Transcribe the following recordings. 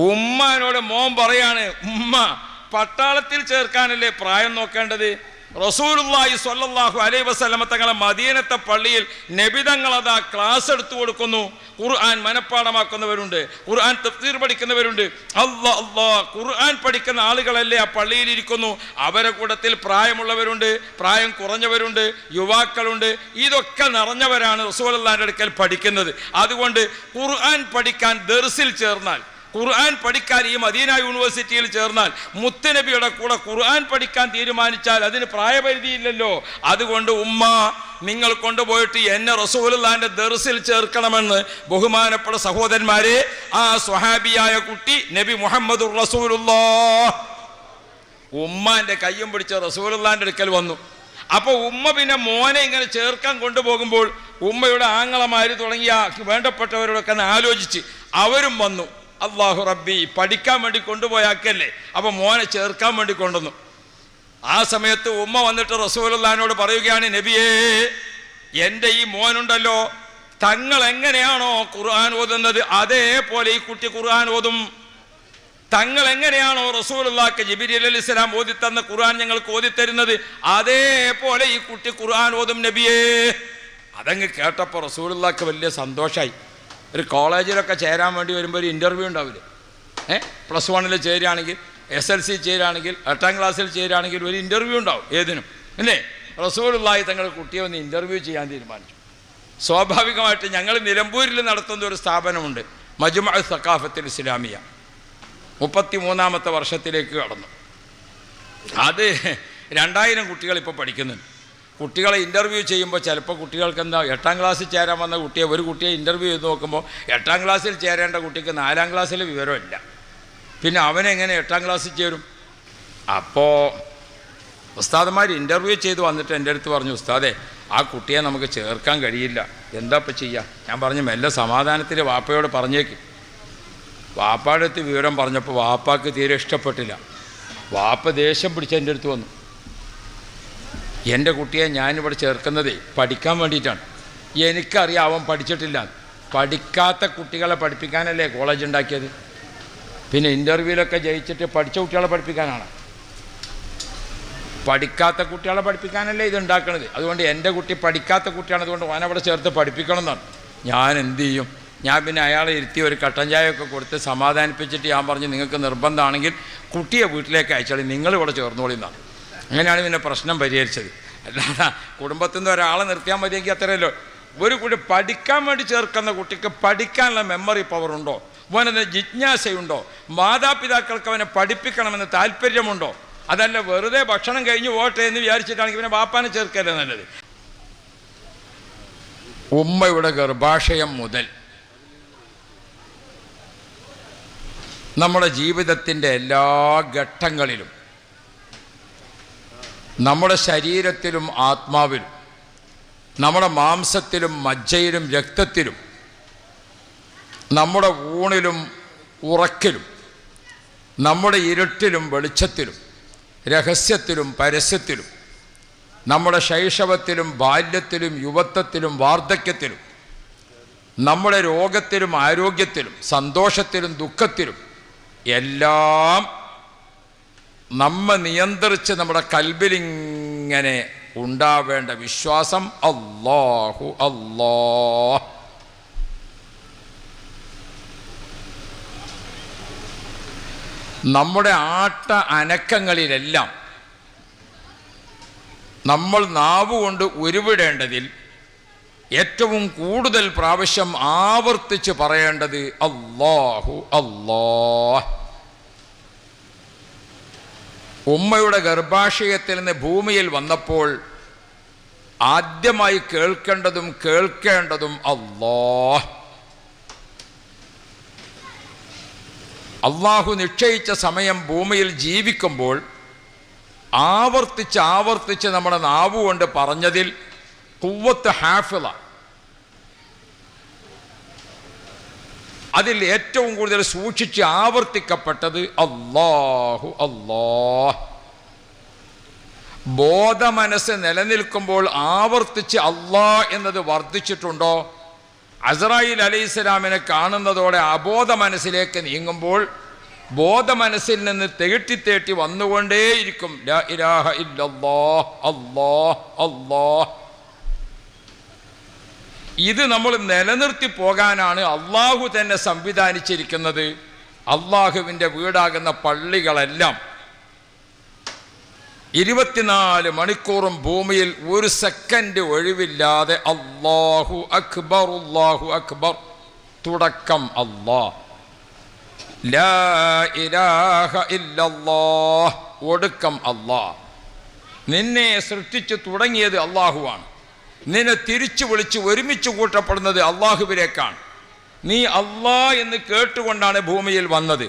ഉമ്മാനോട് മോൻ പറയാണ്, ഉമ്മ പട്ടാളത്തിൽ ചേർക്കാനല്ലേ പ്രായം നോക്കേണ്ടത്? റസൂലുള്ളാഹി സ്വല്ലല്ലാഹു അലൈഹി വസല്ലമ തങ്ങളെ മദീനത്തെ പള്ളിയിൽ നബി തങ്ങളതാ ക്ലാസ് എടുത്തു കൊടുക്കുന്നു. ഖുർആൻ മനഃപ്പാഠമാക്കുന്നവരുണ്ട്, ഖുർആൻ തഫ്സീർ പഠിക്കുന്നവരുണ്ട്. ഖുർആൻ പഠിക്കുന്ന ആളുകളല്ലേ ആ പള്ളിയിൽ ഇരിക്കുന്നു. അവരെ കൂട്ടത്തിൽ പ്രായമുള്ളവരുണ്ട്, പ്രായം കുറഞ്ഞവരുണ്ട്, യുവാക്കളുണ്ട്. ഇതൊക്കെ നിറഞ്ഞവരാണ് റസൂലുള്ളാഹിന്റെ അടുക്കൽ പഠിക്കുന്നത്. അതുകൊണ്ട് ഖുർആൻ പഠിക്കാൻ ദർസിൽ ചേർന്നാൽ, ഖുർആൻ പഠിക്കാൻ ഈ മദീന യൂണിവേഴ്സിറ്റിയിൽ ചേർന്നാൽ, മുത്തുനബിയുടെ കൂടെ ഖുർആൻ പഠിക്കാൻ തീരുമാനിച്ചാൽ അതിന് പ്രായപരിധിയില്ലല്ലോ. അതുകൊണ്ട് ഉമ്മ, നിങ്ങൾ കൊണ്ടുപോയിട്ട് എന്നെ റസൂലുള്ളാഹിന്റെ ദർസിൽ ചേർക്കണമെന്ന് ബഹുമാനപ്പെട്ട സഹോദരന്മാരെ, ആ സ്വഹാബിയായ കുട്ടി നബി മുഹമ്മദുർ റസൂലുള്ളാഹ് ഉമ്മാന്റെ കയ്യും പിടിച്ച് റസൂലുള്ളാഹിന്റെ അടുക്കൽ വന്നു. അപ്പോൾ ഉമ്മ പിന്നെ മോനെ ഇങ്ങനെ ചേർക്കാൻ കൊണ്ടുപോകുമ്പോൾ ഉമ്മയുടെ ആങ്ങളമാര് തുടങ്ങിയ വേണ്ടപ്പെട്ടവരോടൊക്കെ ആലോചിച്ച് അവരും വന്നു. അല്ലാഹു റബ്ബി, പഠിക്കാൻ വേണ്ടി കൊണ്ടുപോയാക്കല്ലേ, അപ്പൊ മോനെ ചേർക്കാൻ വേണ്ടി കൊണ്ടുവന്നു. ആ സമയത്ത് ഉമ്മ വന്നിട്ട് റസൂലുള്ളാഹിനോട് പറയുകയാണ്, നബിയേ, എൻ്റെ ഈ മോനുണ്ടല്ലോ, തങ്ങൾ എങ്ങനെയാണോ ഖുർആൻ ഓതുന്നത് അതേപോലെ ഈ കുട്ടി ഖുർആൻ ഓതും. തങ്ങൾ എങ്ങനെയാണോ റസൂലുള്ളാഹിക്ക് ജിബ്രീൽ അലൈഹിസ്സലാം ഓതി തന്ന ഖുർആൻ ഞങ്ങൾക്ക് ഓതിത്തരുന്നത് അതേപോലെ ഈ കുട്ടി ഖുർആൻ ഓതും നബിയേ. അതങ്ങ് കേട്ടപ്പോൾ റസൂലുള്ളാഹിക്ക് വലിയ സന്തോഷമായി. ഒരു കോളേജിലൊക്കെ ചേരാൻ വേണ്ടി വരുമ്പോൾ ഒരു ഇൻ്റർവ്യൂ ഉണ്ടാവില്ലേ? +1 ചേരുകയാണെങ്കിൽ, SLC ചേരുകയാണെങ്കിൽ, 8ാം ക്ലാസ്സിൽ ചേരുകയാണെങ്കിൽ ഒരു ഇൻ്റർവ്യൂ ഉണ്ടാവും ഏതിനും, അല്ലേ? റസൂലുള്ളാഹി തങ്ങളുടെ കുട്ടിയെ ഒന്ന് ഇൻ്റർവ്യൂ ചെയ്യാൻ തീരുമാനിച്ചു. സ്വാഭാവികമായിട്ട് ഞങ്ങൾ നിലമ്പൂരിൽ നടത്തുന്ന ഒരു സ്ഥാപനമുണ്ട്, മജ്മഅ സഖാഫത്തുൽ ഇസ്ലാമിയ. 33ാമത്തെ വർഷത്തിലേക്ക് കടന്നു. അത് 2000 കുട്ടികൾ ഇപ്പോൾ പഠിക്കുന്നുണ്ട്. കുട്ടികളെ ഇൻ്റർവ്യൂ ചെയ്യുമ്പോൾ ചിലപ്പോൾ കുട്ടികൾക്ക് എന്താ, 8ാം ക്ലാസ്സിൽ ചേരാൻ വന്ന കുട്ടിയെ, ഒരു കുട്ടിയെ ഇൻ്റർവ്യൂ ചെയ്ത് നോക്കുമ്പോൾ 8ാം ക്ലാസ്സിൽ ചേരേണ്ട കുട്ടിക്ക് 4ാം ക്ലാസ്സിൽ വിവരമില്ല. പിന്നെ അവനെങ്ങനെ 8ാം ക്ലാസ്സിൽ ചേരും? അപ്പോൾ ഉസ്താദന്മാർ ഇൻ്റർവ്യൂ ചെയ്ത് വന്നിട്ട് എൻ്റെ അടുത്ത് പറഞ്ഞു, ഉസ്താദേ, ആ കുട്ടിയെ നമുക്ക് ചേർക്കാൻ കഴിയില്ല, എന്താ ഇപ്പം ചെയ്യുക? ഞാൻ പറഞ്ഞു, മെല്ലെ സമാധാനത്തിൽ വാപ്പയോട് പറഞ്ഞേക്ക്. വാപ്പയുടെ അടുത്ത് വിവരം പറഞ്ഞപ്പോൾ വാപ്പാക്ക് തീരെ ഇഷ്ടപ്പെട്ടില്ല. വാപ്പ ദേഷ്യം പിടിച്ച് എൻ്റെ അടുത്ത് വന്നു. എൻ്റെ കുട്ടിയെ ഞാനിവിടെ ചേർക്കുന്നതേ പഠിക്കാൻ വേണ്ടിയിട്ടാണ്. എനിക്കറിയാം അവൻ പഠിച്ചിട്ടില്ല. പഠിക്കാത്ത കുട്ടികളെ പഠിപ്പിക്കാനല്ലേ കോളേജ് ഉണ്ടാക്കിയത്? പിന്നെ ഇൻ്റർവ്യൂവിലൊക്കെ ജയിച്ചിട്ട് പഠിച്ച കുട്ടികളെ പഠിപ്പിക്കാനാണ്? പഠിക്കാത്ത കുട്ടികളെ പഠിപ്പിക്കാനല്ലേ ഇത് ഉണ്ടാക്കണത്. അതുകൊണ്ട് എൻ്റെ കുട്ടി പഠിക്കാത്ത കുട്ടിയാണ്, അതുകൊണ്ട് ഓനവിടെ ചേർത്ത് പഠിപ്പിക്കണം എന്നാണ്. ഞാൻ എന്ത് ചെയ്യും? ഞാൻ പിന്നെ അയാളെ ഇരുത്തി ഒരു കട്ടൻ ചായയൊക്കെ കൊടുത്ത് സമാധാനിപ്പിച്ചിട്ട് ഞാൻ പറഞ്ഞു, നിങ്ങൾക്ക് നിർബന്ധമാണെങ്കിൽ കുട്ടിയെ വീട്ടിലേക്ക് അയച്ചാൽ നിങ്ങളിവിടെ ചേർന്നോളി എന്നാണ്. അങ്ങനെയാണ് പിന്നെ പ്രശ്നം പരിഹരിച്ചത്. അല്ലാതെ കുടുംബത്തിൽ നിന്ന് ഒരാളെ നിർത്തിയാൽ മതിയെങ്കിൽ അത്രയല്ലോ. ഒരു കുട്ടി പഠിക്കാൻ വേണ്ടി ചേർക്കുന്ന കുട്ടിക്ക് പഠിക്കാനുള്ള മെമ്മറി പവർ ഉണ്ടോ? അവനത് ജിജ്ഞാസയുണ്ടോ? മാതാപിതാക്കൾക്ക് അവനെ പഠിപ്പിക്കണമെന്ന് താല്പര്യമുണ്ടോ? അതല്ല വെറുതെ ഭക്ഷണം കഴിഞ്ഞ് പോട്ടെ എന്ന് വിചാരിച്ചിട്ടാണെങ്കിൽ പിന്നെ ബാപ്പാനെ ചേർക്കല്ലേ നല്ലത്. ഉമ്മയുടെ ഗർഭാശയം മുതൽ നമ്മുടെ ജീവിതത്തിൻ്റെ എല്ലാ ഘട്ടങ്ങളിലും, നമ്മുടെ ശരീരത്തിലും ആത്മാവിലും, നമ്മുടെ മാംസത്തിലും മജ്ജയിലും രക്തത്തിലും, നമ്മുടെ ഊണിലും ഉറക്കിലും, നമ്മുടെ ഇരുട്ടിലും വെളിച്ചത്തിലും, രഹസ്യത്തിലും പരസ്യത്തിലും, നമ്മുടെ ശൈശവത്തിലും ബാല്യത്തിലും യുവത്വത്തിലും വാർദ്ധക്യത്തിലും, നമ്മുടെ രോഗത്തിലും ആരോഗ്യത്തിലും സന്തോഷത്തിലും ദുഃഖത്തിലും എല്ലാം നമ്മെ നിയന്ത്രിച്ച് നമ്മുടെ കൽബിലിങ്ങനെ ഉണ്ടാവേണ്ട വിശ്വാസം അല്ലാഹു അല്ലാഹ്. നമ്മുടെ ആട്ട അനക്കങ്ങളിലെല്ലാം നമ്മൾ നാവുകൊണ്ട് ഉരുവിടേണ്ടതിൽ ഏറ്റവും കൂടുതൽ പ്രാവശ്യം ആവർത്തിച്ച് പറയേണ്ടത് അല്ലാഹു അല്ലാഹ്. ഉമ്മയുടെ ഗർഭാശയത്തിൽ നിന്ന് ഭൂമിയിൽ വന്നപ്പോൾ ആദ്യമായി കേൾക്കേണ്ടതും അല്ലാഹ്. അല്ലാഹു നിശ്ചയിച്ച സമയം ഭൂമിയിൽ ജീവിക്കുമ്പോൾ ആവർത്തിച്ച് നമ്മുടെ നാവുകൊണ്ട് പറഞ്ഞതിൽ ഖുവ്വത്ത് ഹാഫിള, അതിൽ ഏറ്റവും കൂടുതൽ സൂക്ഷിച്ച് ആവർത്തിക്കപ്പെട്ടത് അല്ലാഹു അല്ലാഹ്. ബോധമനസ്സ് നിലനിൽക്കുമ്പോൾ ആവർത്തിച്ച് അല്ലാഹ് എന്നത് വർദ്ധിച്ചിട്ടുണ്ടോ? അസ്രായീൽ അലൈഹിസ്സലാമിനെ കാണുന്നതോടെ അബോധ മനസ്സിലേക്ക് നീങ്ങുമ്പോൾ ബോധമനസ്സിൽ നിന്ന് തേട്ടി വന്നുകൊണ്ടേയിരിക്കും. ലാ ഇലാഹ ഇല്ലല്ലാഹ് അല്ലാഹ് അല്ലാഹ്. ഇത് നമ്മൾ നിലനിർത്തി പോകാനാണ് അള്ളാഹു തന്നെ സംവിധാനിച്ചിരിക്കുന്നത്. അള്ളാഹുവിൻ്റെ വീടാകുന്ന പള്ളികളെല്ലാം 24 മണിക്കൂറും ഭൂമിയിൽ ഒരു സെക്കൻഡ് ഒഴിവില്ലാതെ അല്ലാഹു അക്ബർ അല്ലാഹു അക്ബർ, തുടക്കം അല്ലാഹ്, ലാ ഇലാഹ ഇല്ലല്ലാഹ്, ഒടുക്കം അല്ലാഹ്. നിന്നെ സൃഷ്ടിച്ചു തുടങ്ങിയത് അള്ളാഹുവാണ്. നിന്നെ തിരിച്ചു വിളിച്ച് ഒരുമിച്ച് കൂട്ടപ്പെടുന്നത് അള്ളാഹുവിലേക്കാണ്. നീ അല്ലാ എന്ന് കേട്ടുകൊണ്ടാണ് ഭൂമിയിൽ വന്നത്.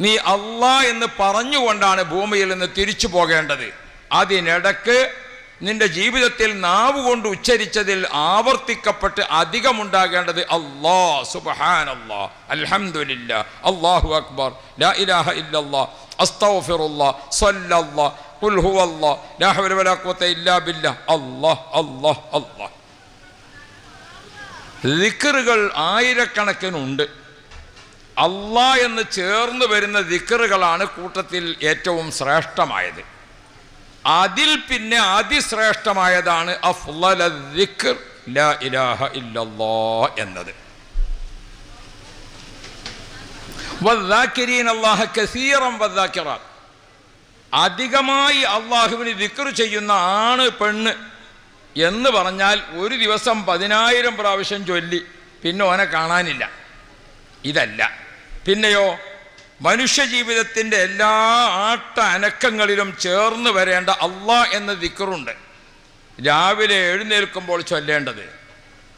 നീ അല്ലാ എന്ന് പറഞ്ഞുകൊണ്ടാണ് ഭൂമിയിൽ നിന്ന് തിരിച്ചു പോകേണ്ടത്. അതിനിടക്ക് നിന്റെ ജീവിതത്തിൽ നാവ് കൊണ്ട് ഉച്ചരിച്ചതിൽ ആവർത്തിക്കപ്പെട്ട് അധികമുണ്ടാകേണ്ടത് അല്ലാ, സുബ്ഹാനല്ലാ, അൽഹംദുലില്ലാ, അല്ലാഹു അക്ബർ, ലാ ഇലാഹ ഇല്ലല്ലാ, അസ്തഗ്ഫിറുല്ലാ, സ്വല്ലല്ലാ, ഖുൽ ഹുവല്ലാ, ലാ ഹൗല വലാ ഖുവത ഇല്ലാ ബില്ലാ, അല്ലാഹ് അല്ലാഹ് അല്ലാഹ്. ദിക്റുകൾ ആയിരക്കണക്കിനുണ്ട്. അല്ലാ എന്ന് ചേർന്ന് വരുന്ന ദിക്റുകളാണ് കൂട്ടത്തിൽ ഏറ്റവും ശ്രേഷ്ഠമായത്. അതിൽ പിന്നെ അതിശ്രേഷ്ഠമായതാണ് അഫ്ളല ദിക്ർ ലാ ഇലാഹ ഇല്ലല്ലാഹ് എന്നത്. വദ്ദാകിരീന അല്ലാഹ കസീറൻ വദ്ദാകിറാത്ത്, അധികമായി അള്ളാഹുവിന് ദിക്ർ ചെയ്യുന്ന ആണ് പെണ്ണ് എന്ന് പറഞ്ഞാൽ ഒരു ദിവസം 10,000 പ്രാവശ്യം ചൊല്ലി പിന്നെ ഓനെ കാണാനില്ല. ഇതല്ല. പിന്നെയോ മനുഷ്യ ജീവിതത്തിൻ്റെ എല്ലാ ആട്ട അനക്കങ്ങളിലും ചേർന്ന് വരേണ്ട അല്ലാ എന്ന ദിക്റുണ്ട്. രാവിലെ എഴുന്നേൽക്കുമ്പോൾ ചൊല്ലേണ്ടത്,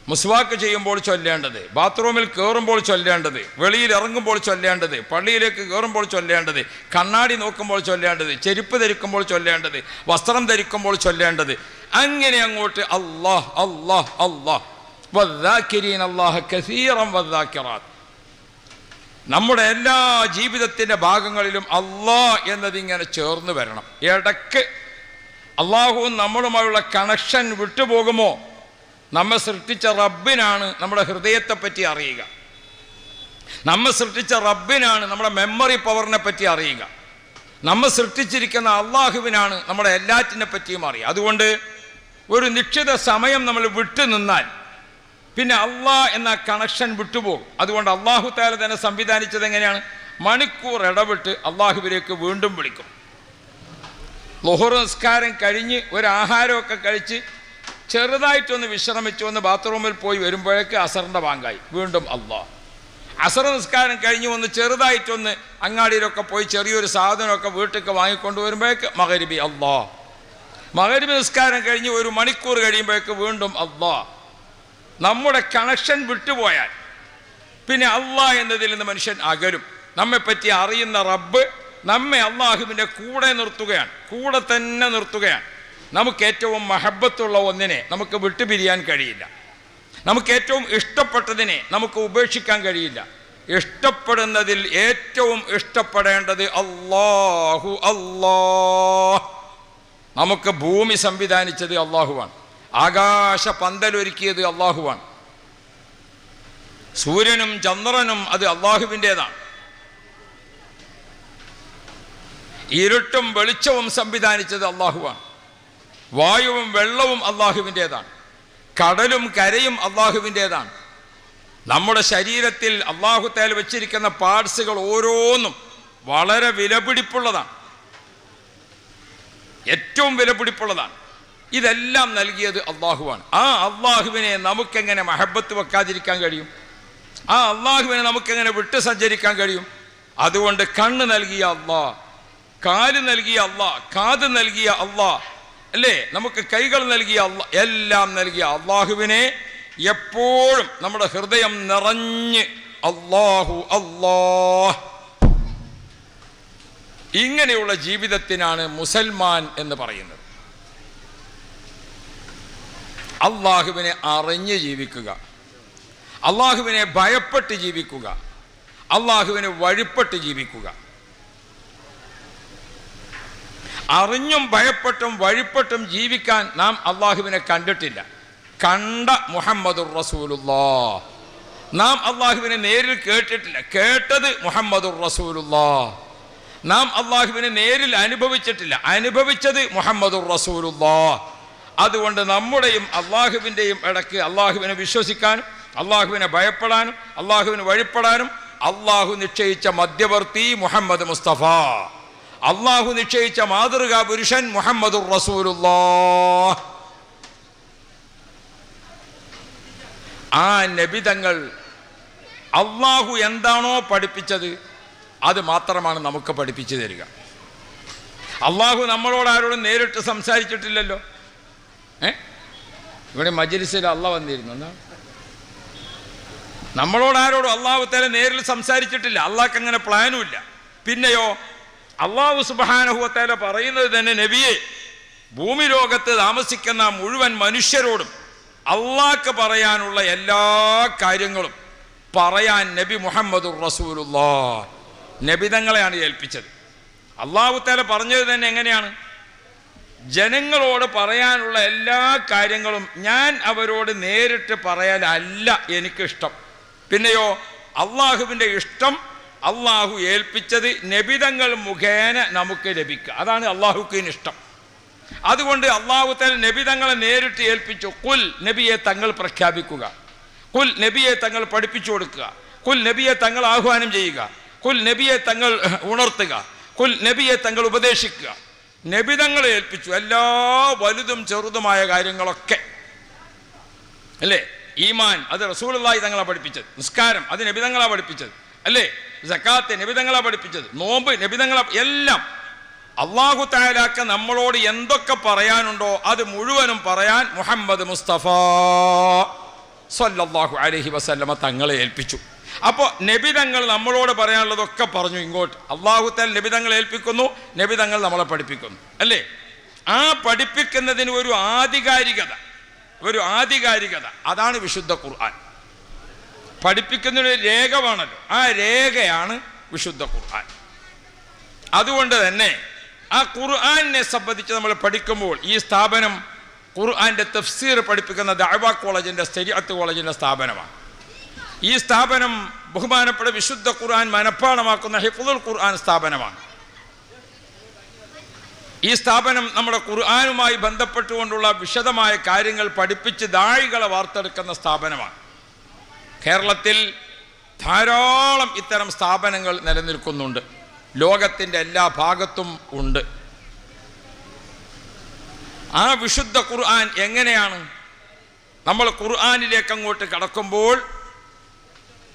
മുസ്വാക്ക് ചെയ്യുമ്പോൾ ചൊല്ലേണ്ടത്, ബാത്റൂമിൽ കയറുമ്പോൾ ചൊല്ലേണ്ടത്, വെളിയിൽ ഇറങ്ങുമ്പോൾ ചൊല്ലേണ്ടത്, പള്ളിയിലേക്ക് കയറുമ്പോൾ ചൊല്ലേണ്ടത്, കണ്ണാടി നോക്കുമ്പോൾ ചൊല്ലേണ്ടത്, ചെരുപ്പ് ധരിക്കുമ്പോൾ ചൊല്ലേണ്ടത്, വസ്ത്രം ധരിക്കുമ്പോൾ ചൊല്ലേണ്ടത്, അങ്ങനെ അങ്ങോട്ട് അല്ലാഹ് അല്ലാഹ് അല്ലാഹ്. വദ്ദാകിരീന അല്ലാഹ കസീറൻ വദ്ദാകിറാത്ത്. നമ്മുടെ എല്ലാ ജീവിതത്തിൻ്റെ ഭാഗങ്ങളിലും അല്ലാഹ് എന്നതിങ്ങനെ ചേർന്ന് വരണം. ഇടയ്ക്ക് അള്ളാഹുവും നമ്മളുമായുള്ള കണക്ഷൻ വിട്ടുപോകുമോ? നമ്മെ സൃഷ്ടിച്ച റബ്ബിനാണ് നമ്മുടെ ഹൃദയത്തെപ്പറ്റി അറിയുക. നമ്മെ സൃഷ്ടിച്ച റബ്ബിനാണ് നമ്മുടെ മെമ്മറി പവറിനെ പറ്റി അറിയുക. നമ്മെ സൃഷ്ടിച്ചിരിക്കുന്ന അള്ളാഹുവിനാണ് നമ്മുടെ എല്ലാറ്റിനെ പറ്റിയും അറിയുക. അതുകൊണ്ട് ഒരു നിശ്ചിത സമയം നമ്മൾ വിട്ടു നിന്നാൽ പിന്നെ അള്ളാഹ് എന്ന കണക്ഷൻ വിട്ടുപോകും. അതുകൊണ്ട് അള്ളാഹു തആല തന്നെ സംവിധാനിച്ചത് എങ്ങനെയാണ്? മണിക്കൂർ ഇടവിട്ട് അള്ളാഹുവിലേക്ക് വീണ്ടും വിളിക്കും. ളുഹർ നിസ്കാരം കഴിഞ്ഞ് ഒരു ആഹാരമൊക്കെ കഴിച്ച് ചെറുതായിട്ടൊന്ന് വിശ്രമിച്ചു ഒന്ന് ബാത്റൂമിൽ പോയി വരുമ്പോഴേക്ക് അസറിൻ്റെ ബാങ്കായി, വീണ്ടും അള്ളാഹ്. അസർ നിസ്കാരം കഴിഞ്ഞ് ഒന്ന് ചെറുതായിട്ടൊന്ന് അങ്ങാടിയിലൊക്കെ പോയി ചെറിയൊരു സാധനമൊക്കെ വീട്ടിലേക്ക് വാങ്ങിക്കൊണ്ട് വരുമ്പോഴേക്ക് മഗ്‌രിബി അള്ളാഹ്. മഗ്‌രിബ് നിസ്കാരം കഴിഞ്ഞ് ഒരു മണിക്കൂർ കഴിയുമ്പോഴേക്ക് വീണ്ടും അള്ളാഹ്. നമ്മുടെ കണക്ഷൻ വിട്ടുപോയാൽ പിന്നെ അള്ളാഹ് എന്നതിൽ നിന്ന് മനുഷ്യൻ അകലും. നമ്മെപ്പറ്റി അറിയുന്ന റബ്ബ് നമ്മെ അള്ളാഹുവിൻ്റെ കൂടെ നിർത്തുകയാണ്, കൂടെ തന്നെ നിർത്തുകയാണ്. നമുക്ക് ഏറ്റവും മഹബത്തുള്ള ഒന്നിനെ നമുക്ക് വിട്ടുപിരിയാൻ കഴിയില്ല. നമുക്ക് ഏറ്റവും ഇഷ്ടപ്പെട്ടതിനെ നമുക്ക് ഉപേക്ഷിക്കാൻ കഴിയില്ല. ഇഷ്ടപ്പെടുന്നതിൽ ഏറ്റവും ഇഷ്ടപ്പെടേണ്ടത് അല്ലാഹു അല്ലാഹ്. നമുക്ക് ഭൂമി സംവിധാനിച്ചത് അള്ളാഹുവാണ്. ആകാശ പന്തലൊരുക്കിയത് അള്ളാഹുവാണ്. സൂര്യനും ചന്ദ്രനും അത് അള്ളാഹുവിൻ്റെതാണ്. ഇരുട്ടും വെളിച്ചവും സംവിധാനിച്ചത് അള്ളാഹുവാണ്. വായുവും വെള്ളവും അള്ളാഹുവിൻ്റെതാണ്. കടലും കരയും അള്ളാഹുവിൻ്റെതാണ്. നമ്മുടെ ശരീരത്തിൽ അള്ളാഹു തആല വെച്ചിരിക്കുന്ന പാർട്സുകൾ ഓരോന്നും വളരെ വിലപിടിപ്പുള്ളതാണ്, ഏറ്റവും വിലപിടിപ്പുള്ളതാണ്. ഇതെല്ലാം നൽകിയത് അള്ളാഹുവാണ്. ആ അള്ളാഹുവിനെ നമുക്കെങ്ങനെ മഹബത്ത് വെക്കാതിരിക്കാൻ കഴിയും? ആ അള്ളാഹുവിനെ നമുക്കെങ്ങനെ വിട്ട് സഞ്ചരിക്കാൻ കഴിയും? അതുകൊണ്ട് കണ്ണ് നൽകിയ അള്ളാഹ്, കാല് നൽകിയ അള്ളാഹ്, കാത് നൽകിയ അള്ളാഹ്, അല്ലേ, നമുക്ക് കൈകൾ നൽകിയ അള്ളാഹ്, എല്ലാം നൽകിയ അള്ളാഹുവിനെ എപ്പോഴും നമ്മുടെ ഹൃദയം നിറഞ്ഞ് അള്ളാഹു അള്ളാഹ്. ഇങ്ങനെയുള്ള ജീവിതത്തിനാണ് മുസൽമാൻ എന്ന് പറയുന്നത്. അള്ളാഹുവിനെ അറിഞ്ഞ് ജീവിക്കുക, അള്ളാഹുവിനെ ഭയപ്പെട്ട് ജീവിക്കുക, അള്ളാഹുവിനെ വഴിപ്പെട്ട് ജീവിക്കുക. അറിഞ്ഞും ഭയപ്പെട്ടും വഴിപ്പെട്ടും ജീവിക്കാൻ നാം അള്ളാഹുവിനെ കണ്ടിട്ടില്ല. കണ്ട മുഹമ്മദുർ റസൂലുള്ളാഹ്. നാം അള്ളാഹുവിനെ നേരിൽ കേട്ടിട്ടില്ല, കേട്ടത് മുഹമ്മദുർ റസൂലുള്ളാഹ്. നാം അള്ളാഹുവിനെ നേരിൽ അനുഭവിച്ചിട്ടില്ല. അനുഭവിച്ചത് മുഹമ്മദുർ റസൂലുള്ളാഹ്. അതുകൊണ്ട് നമ്മുടെയും അള്ളാഹുവിൻ്റെയും ഇടയ്ക്ക് അള്ളാഹുവിനെ വിശ്വസിക്കാനും അള്ളാഹുവിനെ ഭയപ്പെടാനും അള്ളാഹുവിന് വഴിപ്പെടാനും അള്ളാഹു നിശ്ചയിച്ച മധ്യവർത്തി മുഹമ്മദ് മുസ്തഫ, അള്ളാഹു നിശ്ചയിച്ച മാതൃകാ പുരുഷൻ മുഹമ്മദുർ റസൂലുള്ളാഹ്. ആ നബിതങ്ങൾ അള്ളാഹു എന്താണോ പഠിപ്പിച്ചത് അത് മാത്രമാണ് നമുക്ക് പഠിപ്പിച്ചു തരിക. അള്ളാഹു നമ്മളോട് ആരോടും നേരിട്ട് സംസാരിച്ചിട്ടില്ലല്ലോ. ഇവിടെ മജ്‌ലിസിൽ അള്ളാഹ് വന്നിരുന്നു. എന്നാ നമ്മളോട് ആരോടും അള്ളാഹു തആല നേരിൽ സംസാരിച്ചിട്ടില്ല. അള്ളാഹ്ക്ക് അങ്ങനെ പ്ലാനും ഇല്ല. പിന്നെയോ അള്ളാഹു സുബ്ഹാനഹു വ തആല പറയുന്നത് തന്നെ നബിയെ, ഭൂമി ലോകത്ത് താമസിക്കുന്ന മുഴുവൻ മനുഷ്യരോടും അള്ളാഹ്ക്ക് പറയാനുള്ള എല്ലാ കാര്യങ്ങളും പറയാൻ നബി മുഹമ്മദുർ റസൂലുള്ളാഹ് നബിതങ്ങളെയാണ് ഏൽപ്പിച്ചത്. അള്ളാഹു തആല പറഞ്ഞത് തന്നെ എങ്ങനെയാണ്? ജനങ്ങളോട് പറയാനുള്ള എല്ലാ കാര്യങ്ങളും ഞാൻ അവരോട് നേരിട്ട് പറയാനല്ല എനിക്കിഷ്ടം. പിന്നെയോ അള്ളാഹുവിൻ്റെ ഇഷ്ടം അള്ളാഹു ഏൽപ്പിച്ചത് നബിതങ്ങൾ മുഖേന നമുക്ക് ലഭിക്കുക. അതാണ് അള്ളാഹുക്ക് ഇഷ്ടം. അതുകൊണ്ട് അള്ളാഹു തആല നബിതങ്ങളെ നേരിട്ട് ഏൽപ്പിച്ചു. കുൽ, നബിയെ തങ്ങൾ പ്രഖ്യാപിക്കുക. കുൽ, നബിയെ തങ്ങൾ പഠിപ്പിച്ചു കൊടുക്കുക. കുൽ, നബിയെ തങ്ങൾ ആഹ്വാനം ചെയ്യുക. കുൽ, നബിയെ തങ്ങൾ ഉണർത്തുക. കുൽ, നബിയെ തങ്ങൾ ഉപദേശിക്കുക. നബിതങ്ങളെ ഏൽപ്പിച്ചു എല്ലാ വലുതും ചെറുതുമായ കാര്യങ്ങളൊക്കെ. അല്ലേ? ഈമാൻ അത് റസൂലുള്ളാഹി തങ്ങളാ പഠിപ്പിച്ചത്. നിസ്കാരം അത് നബിതങ്ങളാ പഠിപ്പിച്ചത്. അല്ലേ? സക്കാത്ത് നബിതങ്ങളാ പഠിപ്പിച്ചത്. നോമ്പ് നബിതങ്ങളാ. എല്ലാം അല്ലാഹു തആലാക്ക് നമ്മളോട് എന്തൊക്കെ പറയാനുണ്ടോ അത് മുഴുവനും പറയാൻ മുഹമ്മദ് മുസ്തഫ സ്വല്ലല്ലാഹു അലൈഹി വസല്ലമ തങ്ങളെ ഏൽപ്പിച്ചു. അപ്പോൾ നബിതങ്ങൾ നമ്മളോട് പറയാനുള്ളതൊക്കെ പറഞ്ഞു. ഇങ്ങോട്ട് അല്ലാഹു തആല നബിതങ്ങളെ ഏൽപ്പിക്കുന്നു, നബിതങ്ങൾ നമ്മളെ പഠിപ്പിക്കുന്നു. അല്ലേ? ആ പഠിപ്പിക്കുന്നതിന് ഒരു ആധികാരികത അതാണ് വിശുദ്ധ ഖുർആൻ. പഠിപ്പിക്കുന്നതിന് രേഖ വേണമല്ലോ. ആ രേഖയാണ് വിശുദ്ധ ഖുർആൻ. അതുകൊണ്ട് തന്നെ ആ ഖുർആനെ സംബന്ധിച്ച് നമ്മൾ പഠിക്കുമ്പോൾ ഈ സ്ഥാപനം ഖുർആന്റെ തഫ്സീർ പഠിപ്പിക്കുന്ന ദഅവ കോളേജിൻ്റെ ശരീഅത്ത് കോളേജിൻ്റെ സ്ഥാപനമാണ്. ഈ സ്ഥാപനം ബഹുമാനപ്പെട്ട വിശുദ്ധ ഖുർആൻ മനഃപ്പാഠമാക്കുന്ന ഹിഫ്ളുൽ ഖുർആൻ സ്ഥാപനമാണ്. ഈ സ്ഥാപനം നമ്മുടെ ഖുർആനുമായി ബന്ധപ്പെട്ടുകൊണ്ടുള്ള വിശദമായ കാര്യങ്ങൾ പഠിപ്പിച്ച് ദാഴികളെ വാർത്തെടുക്കുന്ന സ്ഥാപനമാണ്. കേരളത്തിൽ ധാരാളം ഇത്തരം സ്ഥാപനങ്ങൾ നിലനിൽക്കുന്നുണ്ട്. ലോകത്തിൻ്റെ എല്ലാ ഭാഗത്തും ഉണ്ട്. ആ വിശുദ്ധ ഖുർആൻ എങ്ങനെയാണ്? നമ്മൾ ഖുർആനിലേക്ക് അങ്ങോട്ട് കടക്കുമ്പോൾ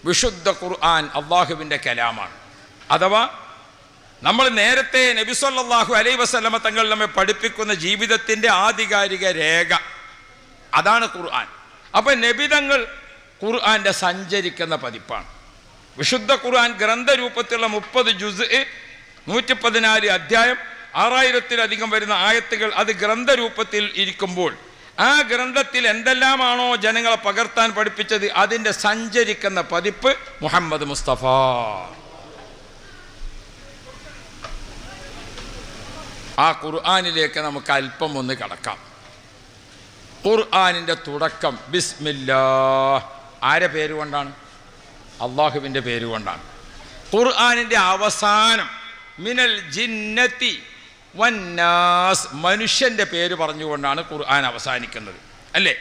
വിശുദ്ധ ഖുർആൻ അള്ളാഹുവിൻ്റെ കലാമാണ്. അഥവാ നമ്മൾ നേരത്തെ നബി സല്ലല്ലാഹു അലൈഹി വസല്ലമ തങ്ങൾ നമ്മെ പഠിപ്പിക്കുന്ന ജീവിതത്തിൻ്റെ ആധികാരിക രേഖ അതാണ് ഖുർആൻ. അപ്പം നബിതങ്ങൾ ഖുർആൻ്റെ സഞ്ചരിക്കുന്ന പതിപ്പാണ്. വിശുദ്ധ ഖുർആൻ ഗ്രന്ഥരൂപത്തിലുള്ള 30 ജുസ്, 114 അധ്യായം, 6000-ലധികം വരുന്ന ആയത്തുകൾ അത് ഗ്രന്ഥരൂപത്തിൽ ഇരിക്കുമ്പോൾ ആ ഗ്രന്ഥത്തിൽ എന്തെല്ലാമാണോ ജനങ്ങളെ പകർത്താൻ പഠിപ്പിച്ചത് അതിൻ്റെ സഞ്ചരിക്കുന്ന പതിപ്പ് മുഹമ്മദ് മുസ്തഫ. ആ ഖുർആനിലേക്ക് നമുക്ക് അല്പം ഒന്ന് കടക്കാം. ഖുർആനിൻ്റെ തുടക്കം ബിസ്മില്ലാഹ്. ആരെ പേരുകൊണ്ടാണ്? അള്ളാഹുവിൻ്റെ പേരുകൊണ്ടാണ്. ഖുർആനിൻ്റെ അവസാനം മിനൽ ജിന്നത്തി വന്നാസ്, മനുഷ്യൻ്റെ പേര് പറഞ്ഞുകൊണ്ടാണ് ഖുർആൻ അവസാനിക്കുന്നത്. അല്ലേ?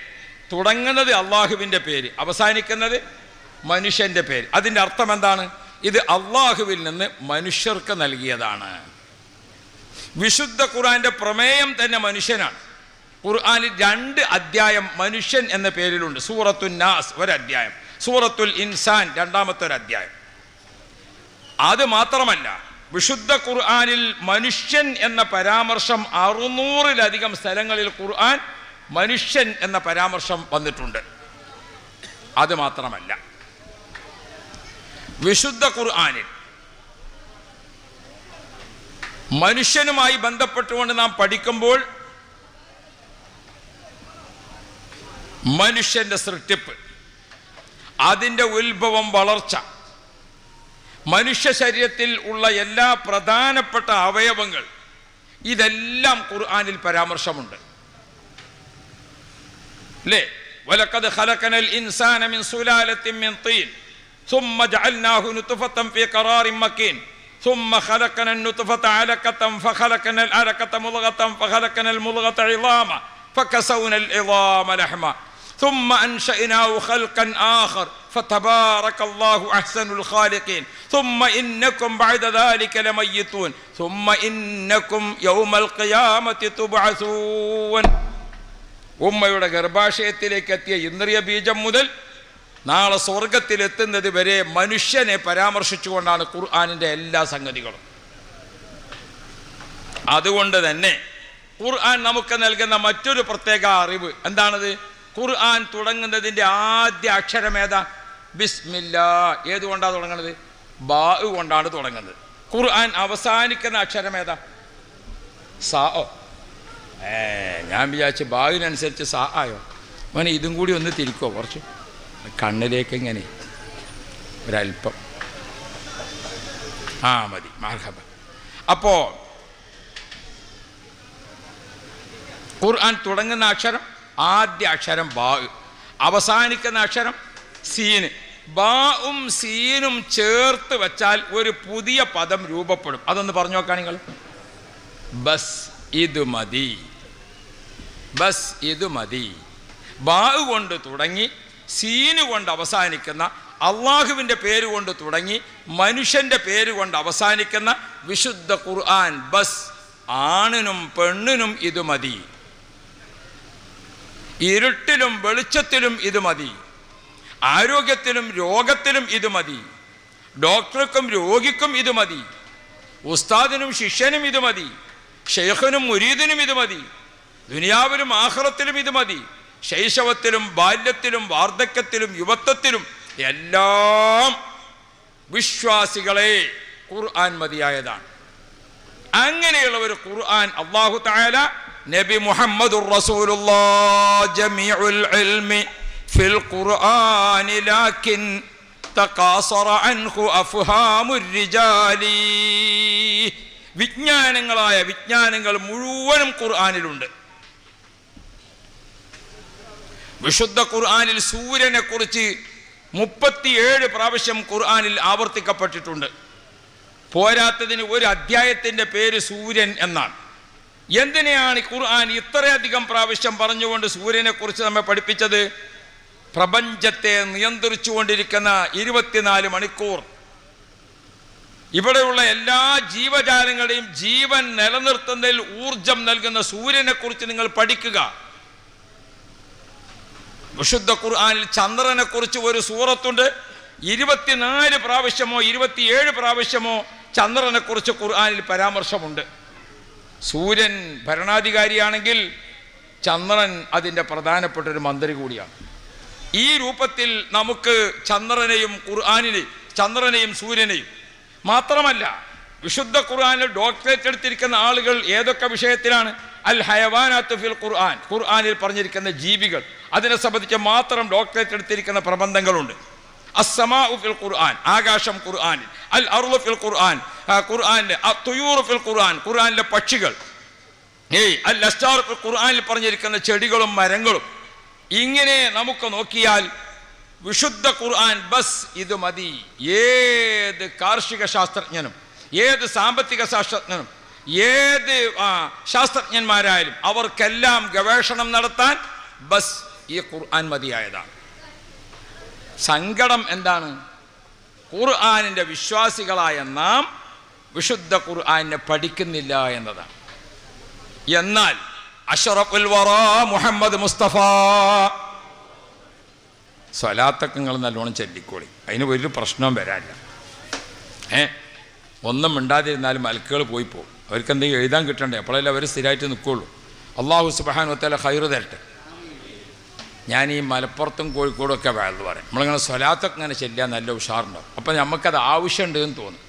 തുടങ്ങുന്നത് അള്ളാഹുവിൻ്റെ പേര്, അവസാനിക്കുന്നത് മനുഷ്യൻ്റെ പേര്. അതിൻ്റെ അർത്ഥം എന്താണ്? ഇത് അള്ളാഹുവിൽ നിന്ന് മനുഷ്യർക്ക് നൽകിയതാണ്. വിശുദ്ധ ഖുർആന്റെ പ്രമേയം തന്നെ മനുഷ്യനാണ്. ഖുർആനിൽ 2 അധ്യായം മനുഷ്യൻ എന്ന പേരിലുണ്ട്. സൂറത്തുൻ നാസ് ഒരധ്യായം, സൂറത്തുൽ ഇൻസാൻ രണ്ടാമത്തെ ഒരു അധ്യായം. അത് മാത്രമല്ല, വിശുദ്ധ ഖുർആനിൽ മനുഷ്യൻ എന്ന പരാമർശം 600-ലധികം സ്ഥലങ്ങളിൽ ഖുർആൻ മനുഷ്യൻ എന്ന പരാമർശം വന്നിട്ടുണ്ട്. അത് മാത്രമല്ല, വിശുദ്ധ ഖുർആനിൽ മനുഷ്യനുമായി ബന്ധപ്പെട്ടുകൊണ്ട് നാം പഠിക്കുമ്പോൾ മനുഷ്യന്റെ സൃഷ്ടിപ്പ്, അതിൻ്റെ ഉത്ഭവം, വളർച്ച, മനുഷ്യ ശരീരത്തിൽ ഉള്ള എല്ലാ പ്രധാനപ്പെട്ട അവയവങ്ങൾ, ഇതെല്ലാം ഖുർആനിൽ പരാമർശമുണ്ട്. അല്ലേ? വലഖദ് ഖലഖനൽ ഇൻസാന മിൻ സുലാലത്തിൻ മിൻ തീൻ സുമ്മ ജഅൽനാഹു നുത്ഫതൻ ഫീ ഖറാറിൻ മക്കീൻ ثم خلقنا النطفة علقة فخلقنا العلقة مضغة فخلقنا المضغة عظاما فكسونا العظام لحما ثم أنشأناه خلقا آخر فتبارك الله أحسن الخالقين ثم إنكم بعد ذلك لميتون ثم إنكم يوم القيامة تبعثون. ഉമ്മയുടെ ഗർഭാശയത്തിലേക്ക് എത്തിയ ഇന്ദ്രിയ ബീജം മുതൽ നാളെ സ്വർഗത്തിലെത്തുന്നത് വരെ മനുഷ്യനെ പരാമർശിച്ചുകൊണ്ടാണ് ഖുർആനിൻ്റെ എല്ലാ സംഗതികളും. അതുകൊണ്ട് തന്നെ ഖുർആൻ നമുക്ക് നൽകുന്ന മറ്റൊരു പ്രത്യേക അറിവ് എന്താണത്? ഖുർആൻ തുടങ്ങുന്നതിൻ്റെ ആദ്യ അക്ഷരം ഏതാ? ബിസ്മില്ലാ. ഏതുകൊണ്ടാണ് തുടങ്ങുന്നത്? ബാ കൊണ്ടാണ് തുടങ്ങുന്നത്. ഖുർആൻ അവസാനിക്കുന്ന അക്ഷരം ഏതാ? സാ. ഞാൻ വിചാരിച്ചു ബാവിനനുസരിച്ച് സാ ആയോ. മോനെ ഇതും കൂടി ഒന്ന് തിരിക്കോ, കുറച്ച് കണ്ണിലേക്ക് ഇങ്ങനെ ഒരൽപ്പം. മതി, മർഹബ. അപ്പോൾ ഖുർആൻ തുടങ്ങുന്ന അക്ഷരം ആദ്യ അക്ഷരം ബാ, അവസാനിക്കുന്ന അക്ഷരം സീന്. ബാവും സീനും ചേർത്ത് വെച്ചാൽ ഒരു പുതിയ പദം രൂപപ്പെടും. അതൊന്ന് പറഞ്ഞു നോക്കാം നിങ്ങൾ. ബസ് ഇത് മതി, ബസ് ഇത് മതി. ബാ കൊണ്ട് തുടങ്ങി സീന് കൊണ്ട് അവസാനിക്കുന്ന, അള്ളാഹുവിൻ്റെ പേര് കൊണ്ട് തുടങ്ങി മനുഷ്യൻ്റെ പേര് കൊണ്ട് അവസാനിക്കുന്ന വിശുദ്ധ ഖുർആൻ ബസ്. ആണിനും പെണ്ണിനും ഇത് മതി, ഇരുട്ടിലും വെളിച്ചത്തിലും ഇത് മതി, ആരോഗ്യത്തിലും രോഗത്തിലും ഇത് മതി, ഡോക്ടർക്കും രോഗിക്കും ഇത് മതി, ഉസ്താദിനും ശിഷ്യനും ഇത് മതി, ഷെയ്ഖിനും മുരീദിനും ഇത് മതി, ദുനിയാവിലും ആഖിറത്തിലും ഇത് മതി, ശൈശവത്തിലും ബാല്യത്തിലും വാർദ്ധക്യത്തിലും യുവത്വത്തിലും എല്ലാം വിശ്വാസികളെ ഖുർആൻ മതിയായതാണ്. അങ്ങനെയുള്ള ഒരു ഖുർആൻ അല്ലാഹു തആല നബി മുഹമ്മദുർ റസൂലുള്ളാഹ് ജമീഉൽ ഇൽമി ഫിൽ ഖുർആനി ലാകിൻ തഖാസറ അൻഹു അഫ്ഹാമുർ റിജാലി. വിജ്ഞാനങ്ങൾ മുഴുവനും ഖുർആനിലുണ്ട്. വിശുദ്ധ ഖുർആനിൽ സൂര്യനെ കുറിച്ച് 37 പ്രാവശ്യം ഖുർആനിൽ ആവർത്തിക്കപ്പെട്ടിട്ടുണ്ട്. പോരാത്തതിന് ഒരു അധ്യായത്തിൻ്റെ പേര് സൂര്യൻ എന്നാണ്. എന്തിനെയാണ് ഖുർആൻ ഇത്രയധികം പ്രാവശ്യം പറഞ്ഞുകൊണ്ട് സൂര്യനെ കുറിച്ച് നമ്മെ പഠിപ്പിച്ചത്? പ്രപഞ്ചത്തെ നിയന്ത്രിച്ചുകൊണ്ടിരിക്കുന്ന 24 മണിക്കൂർ ഇവിടെയുള്ള എല്ലാ ജീവജാലങ്ങളുടെയും ജീവൻ നിലനിർത്തുന്നതിൽ ഊർജം നൽകുന്ന സൂര്യനെ കുറിച്ച് നിങ്ങൾ പഠിക്കുക. വിശുദ്ധ ഖുർആനിൽ ചന്ദ്രനെ കുറിച്ച് ഒരു സൂറത്തുണ്ട്. 24 പ്രാവശ്യമോ 27 പ്രാവശ്യമോ ചന്ദ്രനെ കുറിച്ച് ഖുർആനിൽ പരാമർശമുണ്ട്. സൂര്യൻ ഭരണാധികാരിയാണെങ്കിൽ ചന്ദ്രൻ അതിൻ്റെ പ്രധാനപ്പെട്ട ഒരു മന്ത്രി കൂടിയാണ്. ഈ രൂപത്തിൽ നമുക്ക് ചന്ദ്രനെയും സൂര്യനെയും മാത്രമല്ല, വിശുദ്ധ ഖുർആനിൽ ഡോക്ടറേറ്റ് എടുത്തിരിക്കുന്ന ആളുകൾ ഏതൊക്കെ വിഷയത്തിലാണ്? അൽ ഹയവാനാത്ത് ഫിൽ ഖുർആൻ, ഖുർആനിൽ പറഞ്ഞിരിക്കുന്ന ജീവികൾ, അതിനെ സംബന്ധിച്ച് മാത്രം ഡോക്ടറേറ്റ് എടുത്തിരിക്കുന്ന പ്രബന്ധങ്ങളുണ്ട്. അസ്സമാഉ ഫിൽ ഖുർആൻ, ആകാശം ഖുർആനിൽ, അൽ അർളു ഫിൽ ഖുർആൻ, ഖുർആനിലെ അത്തുയൂറു ഫിൽ ഖുർആൻ, ഖുർആനിലെ പക്ഷികൾ, അൽ അസ്റ്റാർ ഫിൽ ഖുർആനിൽ പറഞ്ഞിരിക്കുന്ന ചെടികളും മരങ്ങളും. ഇങ്ങനെ നമുക്ക് നോക്കിയാൽ വിശുദ്ധ ഖുർആൻ ബസ് ഇത് മതി. ഏത് കാർഷിക ശാസ്ത്രജ്ഞനും ഏത് സാമ്പത്തിക ശാസ്ത്രജ്ഞനും ഏത് ശാസ്ത്രജ്ഞന്മാരായാലും അവർക്കെല്ലാം ഗവേഷണം നടത്താൻ ബസ് ഈ ഖുർആൻ മതിയായതാണ്. സങ്കടം എന്താണ്? ഖുർആനിൻ്റെ വിശ്വാസികളായ നാം വിശുദ്ധ ഖുർആനെ പഠിക്കുന്നില്ല എന്നതാണ്. എന്നാൽ അഷ്റഫുൽ വറാ മുഹമ്മദ് മുസ്തഫ സ്വലാത്തൊക്കെ നിങ്ങൾ നല്ലോണം ചൊല്ലിക്കോളി, അതിന് ഒരു പ്രശ്നവും വരാനില്ല. ഒന്നും മിണ്ടാതിരുന്നാലും മലക്കുകൾ പോയി പോകും. അവർക്ക് എന്തെങ്കിലും എഴുതാൻ കിട്ടണ്ടേ? അപ്പോഴല്ലേ അവർ സ്ഥിരമായിട്ട് നിൽക്കുള്ളൂ. അല്ലാഹു സുബ്ഹാനഹു വ തആല ഖൈറ് തരട്ടെ. ഞാൻ ഈ മലപ്പുറത്തും കോഴിക്കോടും ഒക്കെ വയലു പറയാം, നമ്മളിങ്ങനെ സ്വലാത്തൊക്കെ ഇങ്ങനെ ചെല്ലാൻ നല്ല ഉഷാറുണ്ടാവും. അപ്പം നമുക്കത് ആവശ്യമുണ്ട് എന്ന് തോന്നും.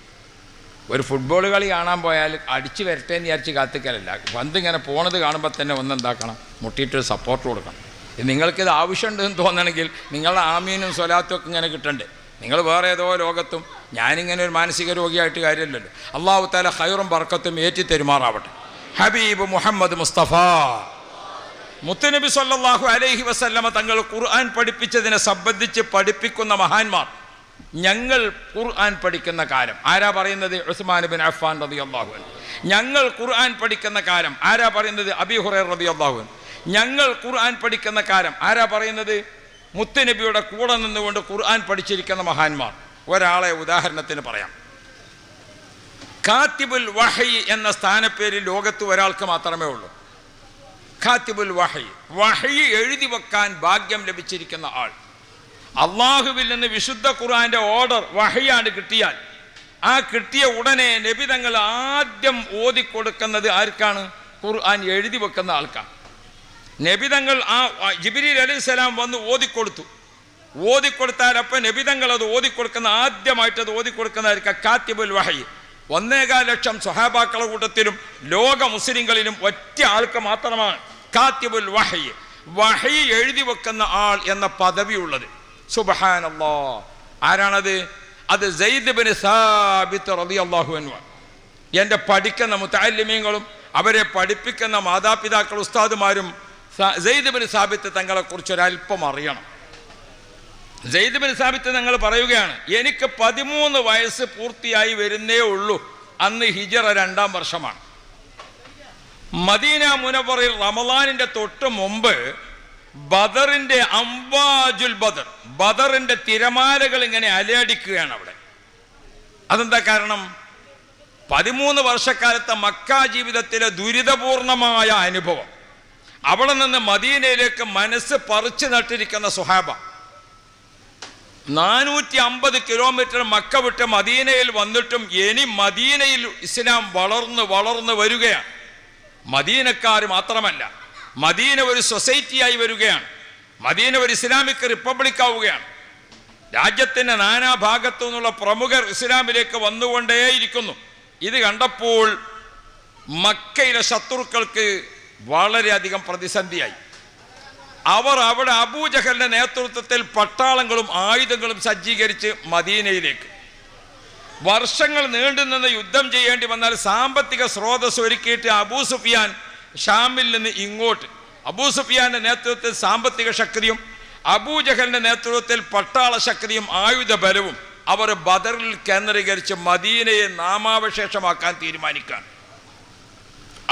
ഒരു ഫുട്ബോൾ കളി കാണാൻ പോയാൽ അടിച്ച് വരട്ടെ എന്ന് വിചാരിച്ച് കാത്തിക്കലല്ല, പന്ത് ഇങ്ങനെ പോണത് കാണുമ്പോൾ തന്നെ ഒന്നെന്താക്കണം, മുട്ടിയിട്ടൊരു സപ്പോർട്ട് കൊടുക്കണം. നിങ്ങൾക്കിത് ആവശ്യമുണ്ടെന്ന് തോന്നണമെങ്കിൽ നിങ്ങളുടെ ആമീനും സ്വലാത്തും ഒക്കെ ഇങ്ങനെ കിട്ടണ്ടേ. നിങ്ങൾ വേറെ ഏതോ ലോകത്തും, ഞാനിങ്ങനെ ഒരു മാനസിക രോഗിയായിട്ട് കാര്യമില്ലല്ലോ. അല്ലാഹു തആല ഖൈറും ബർക്കത്തും ഏറ്റി തെരുമാറാവട്ടെ. ഹബീബ് മുഹമ്മദ് മുസ്തഫ മുത്തുനബി സല്ലല്ലാഹു അലൈഹി വസല്ലമ തങ്ങൾ ഖുർആൻ പഠിപ്പിച്ചതിനെ സംബന്ധിച്ച് പഠിപ്പിക്കുന്ന മഹാന്മാർ ഞങ്ങൾ ഖുർആൻ പഠിക്കുന്ന കാലം. ആരാ പറയുന്നത്? ഉസ്മാൻ ബിൻ അഫ്ഫാൻ റളിയല്ലാഹു അൻഹു. ഞങ്ങൾ ഖുർആൻ പഠിക്കുന്ന കാലം. ആരാ പറയുന്നത്? അബീ ഹുറൈറ റളിയല്ലാഹു അൻഹു. ഞങ്ങൾ ഖുർആൻ പഠിക്കുന്ന കാലം. ആരാ പറയുന്നത്? മുത്തുനബിയുടെ കൂടെ നിന്നുകൊണ്ട് ഖുർആൻ പഠിച്ചിരിക്കുന്ന മഹാന്മാർ. ഒരാളെ ഉദാഹരണത്തിന് പറയാം. കാത്തിബുൽ വഹി എന്ന സ്ഥാനപ്പേര് ലോകത്ത് ഒരാൾക്ക് മാത്രമേ ഉള്ളൂ. കാത്തിബുൽ വഹി, വഹി എഴുതി വെക്കാൻ ഭാഗ്യം ലഭിച്ചിരിക്കുന്ന ആൾ. അള്ളാഹുവിൽ നിന്ന് വിശുദ്ധ ഖുർആന്റെ ഓർഡർ വഹിയാണ് കിട്ടിയാൽ ആ കിട്ടിയ ഉടനെ നബി തങ്ങൾ ആദ്യം ഓതിക്കൊടുക്കുന്നത് ആർക്കാണ്? ഖുർആൻ എഴുതി വെക്കുന്ന ആൾക്കാണ്. നബി തങ്ങൾ ആ ജിബ്രീൽ അലൈഹിസ്സലാം വന്ന് ഓതിക്കൊടുത്താൽ അപ്പം നബി തങ്ങൾ അത് ഓതിക്കൊടുക്കുന്ന ആദ്യമായിട്ട് അത് ഓതിക്കൊടുക്കുന്ന ആർക്കാ? കാത്തിബുൽ വഹി. 1.25 ലക്ഷം സ്വഹാബാക്കളുടെ കൂട്ടത്തിലും ലോക മുസ്ലിങ്ങളിലും ഒറ്റ ആൾക്ക് മാത്രമാണ് കാത്തിബുൽ വഹി, വഹി എഴുതി വെക്കുന്ന ആൾ എന്ന പദവിയുള്ളത്. സുബ്ഹാനല്ലാഹ്. ആരാണത്? അത് സെയ്ദ് ബിൻ സാബിത്ത് റളിയല്ലാഹു അൻഹു. എൻ്റെ പഠിക്കുന്ന മുതഅല്ലിമീങ്ങളും അവരെ പഠിപ്പിക്കുന്ന മാതാപിതാക്കൾ ഉസ്താദുമാരും സെയ്ദ് ബിൻ സാബിത്ത് തങ്ങളെ കുറിച്ച് ഒരല്പം അറിയണം. സെയ്ദ് ബിൻ സാബിത്ത് തങ്ങൾ പറയുകയാണ്, എനിക്ക് 13 വയസ്സ് പൂർത്തിയായി വരുന്നേ ഉള്ളൂ. അന്ന് ഹിജറ 2-ാം വർഷമാണ്. മദീന മുനവ്വറിൽ റമളാനിന്റെ തൊട്ട് മുമ്പ് ബദറിന്റെ അംവാജുൽ ബദറിന്റെ തിരമാലകൾ ഇങ്ങനെ അലയടിക്കുകയാണ് അവിടെ. അതെന്താ കാരണം? 13 വർഷക്കാലത്തെ മക്ക ജീവിതത്തിലെ ദുരിതപൂർണമായ അനുഭവം. അവിടെ നിന്ന് മദീനയിലേക്ക് മനസ്സ് പറിച്ചു നട്ടിരിക്കുന്ന സ്വഹാബ 450 കിലോമീറ്റർ മക്ക വിട്ട് മദീനയിൽ വന്നിട്ടും ഇനി മദീനയിൽ ഇസ്ലാം വളർന്ന് വരികയാണ്. മദീനക്കാർ മാത്രമല്ല, മദീന ഒരു സൊസൈറ്റിയായി വരികയാണ്. മദീന ഒരു ഇസ്ലാമിക് റിപ്പബ്ലിക് ആവുകയാണ്. രാജ്യത്തിൻ്റെ നാനാഭാഗത്തു നിന്നുള്ള പ്രമുഖർ ഇസ്ലാമിലേക്ക് വന്നുകൊണ്ടേയിരിക്കുന്നു. ഇത് കണ്ടപ്പോൾ മക്കയിലെ ശത്രുക്കൾക്ക് വളരെയധികം പ്രതിസന്ധിയായി. അവർ അവിടെ അബൂജഹലിന്റെ നേതൃത്വത്തിൽ പട്ടാളങ്ങളും ആയുധങ്ങളും സജ്ജീകരിച്ച് മദീനയിലേക്ക് വർഷങ്ങൾ നീണ്ടുനിന്ന് യുദ്ധം ചെയ്യേണ്ടി വന്നാൽ സാമ്പത്തിക സ്രോതസ് ഒരുക്കിയിട്ട് അബൂ സുഫിയാൻ ഷാമിൽ നിന്ന് ഇങ്ങോട്ട്, അബൂ സുഫിയാന്റെ നേതൃത്വത്തിൽ സാമ്പത്തിക ശക്തിയും അബൂജഹലിന്റെ നേതൃത്വത്തിൽ പട്ടാള ശക്തിയും ആയുധ ബലവും അവർ ബദറിൽ കേന്ദ്രീകരിച്ച് മദീനയെ നാമാവശേഷമാക്കാൻ തീരുമാനിക്കാൻ.